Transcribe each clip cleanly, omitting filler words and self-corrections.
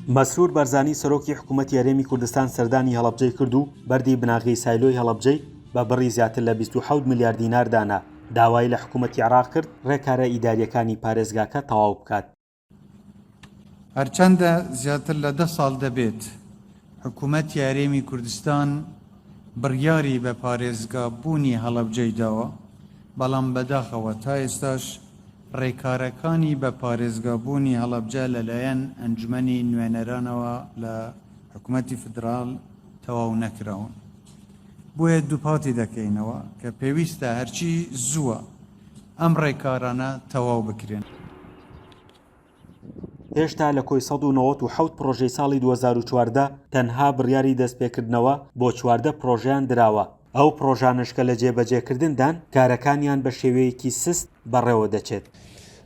مەسرور بەرزانی سەرۆکی حکوومەتی هەرێمی کوردستان سەردانی هەڵەبجەی کرد و بەردی بناغی سایلۆی هەڵەبجەی بە بڕی زیاتر لە 27 میلیارد دینار دانا. داوای لە حکوومەتی عێراق کرد ڕێکارە ئیداریەکانی پارێزگاکە تەواو بکات. هەرچەندە زیاتر لە 10 ساڵ دەبێت حکوومەتی هەرێمی کوردستان بڕیاری بە پارێزگابوونی هەڵەبجەی داوە، بەڵام بەداخەوە تا ئێستاش ڕێکارەکانی بە پارێزگابوونی هەڵەبجە لەلایەن ئەنجومەنی نوێنەرانەوە لە حکوومەتی فدرال تەواو نەکراون. بۆیە دووپاتی دەکەینەوە کە پێویستە هەرچی زووە ئەم ڕێکارانە تەواو بکرێن. هێشتا لە کۆی 197 پرۆژەی ساڵی 2014 تەنها بڕیاری دەستپێکردنەوە بۆ 14 پرۆژەیان دراوە. ئەو پرۆژانشکە لە جێبەجێکردندان کارەکانیان بە شێوەیەکی سست بەڕێوە دەچێت.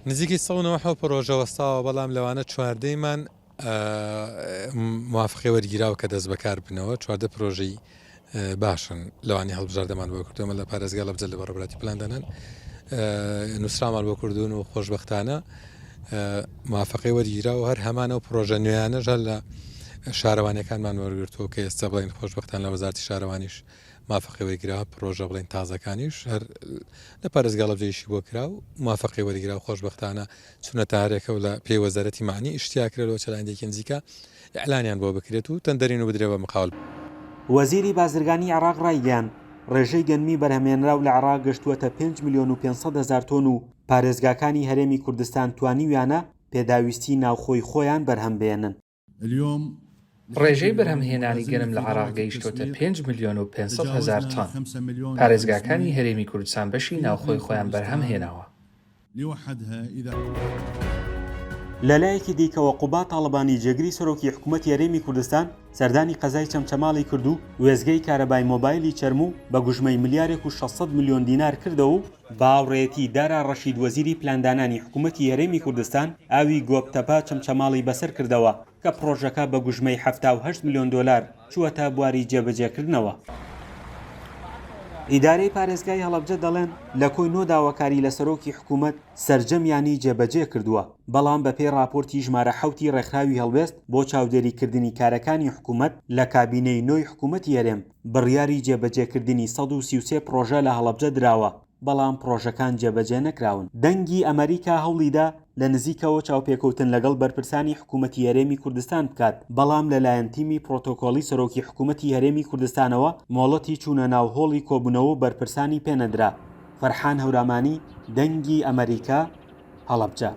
نزیکی 190 پرۆژە وەستاوە، بەڵام لەوانە 14مان موافقەی وەرگیراوە کە دەست بەکار بنەوە. 14 پرۆژەی باشن لەوانی هەڵبژاردەمان بۆ کردومە لە پارێزگا لەبجە لە بەڕێوەبەتی پلاندانان نووسرامان بۆ کردوون و خۆشبەختانە موافقەی وەرگیراوە. هەر هەمانە و پرۆژە نوێیانەژ لە شارەوانیەکانمان وەرگرتووە کە ئێستا بڵین خۆشبەختان لە وەزارەتی شارەوانیش موافقەی وەرگیراوە. پرۆژە بڵین تازەکانیش هەر لە پارێزگا لەبجەیشی بۆ کرا و موافقەی وەرگیراوە خۆشبەختانە چونە تارێکە و لە پێی وەزارەتی معنی ئیشتیاکرێتەوە چەلاندێکی نزیکە ئەعلانیان بۆ بکرێت و تەندەرین و بدرێەوە مقاول. وەزیری بازرگانی عێراق ڕایگەیاند ڕێژەی گەنمی بەرهەمێنراو لە عێراق گەشتووەتە 5,500,000 تۆن و پارێزگاکانی هەرێمی کوردستان توانیویانە پێداویستی ناوخۆی خۆیان بەرهەم بێنن. ڕێژەی بەرهەمهێنانی گەنم لە عێراق گەیشتوتە 5,500,000 تۆن. پارێزگاکانی هەرێمی کوردستان بەشی ناوخۆی خۆیان بەرهەم هێناوە. لەلایەکی دیکەوە قوبا تاڵبانی جێگری سەرۆکی حکوومەتی هەرێمی کوردستان سەردانی قەزای چەمچەماڵی کرد و وێزگەی کارەبای مۆبایلی چەرموو بە گوژمەی ملیارێک و 600 میلیۆن دینار کردەوە و باوڕێتی دارا ڕەشید وەزیری پلاندانانی حکوومەتی هەرێمی کوردستان ئاوی گۆبتەپا چەمچەماڵی بەسەر کردەوە کە پرۆژەکە بە گوژمەی 78 میلیۆن دۆلار چووەتە بواری جێبەجێکردنەوە. ئیدارەی پارێزگای هەڵەبجە دەڵێن لە کۆی نۆ داواکاری لە سەرۆکی حکوومەت سەرجەمیانی جێبەجێ کردووە، بەڵام بەپێی راپۆرتی ژمارە 7 ڕێکخراوی هەڵوێست بۆ چاودێریکردنی کارەکانی حکوومەت لە کابینەی نۆی حکوومەتی هەرێم بڕیاری جێبەجێکردنی 133 پرۆژە لە هەڵەبجە دراوە، بەڵام پرۆژەکان جێبەجێ نەکراون. دەنگی ئەمریکا هەوڵیدا لە نزیکەوە چاوپێکەوتن لەگەڵ بەرپرسانی حکوومەتی هەرێمی کوردستان بکات، بەڵام لەلایەن تیمی پرۆتۆکۆلی سەرۆکی حکوومەتی هەرێمی کوردستانەوە مۆڵەتی چوونە ناو هۆڵی کۆبوونەوە بەرپرسانی پێنەدرا. فەرحان هەورامانی، دەنگی ئەمریکا، هەڵەبجە.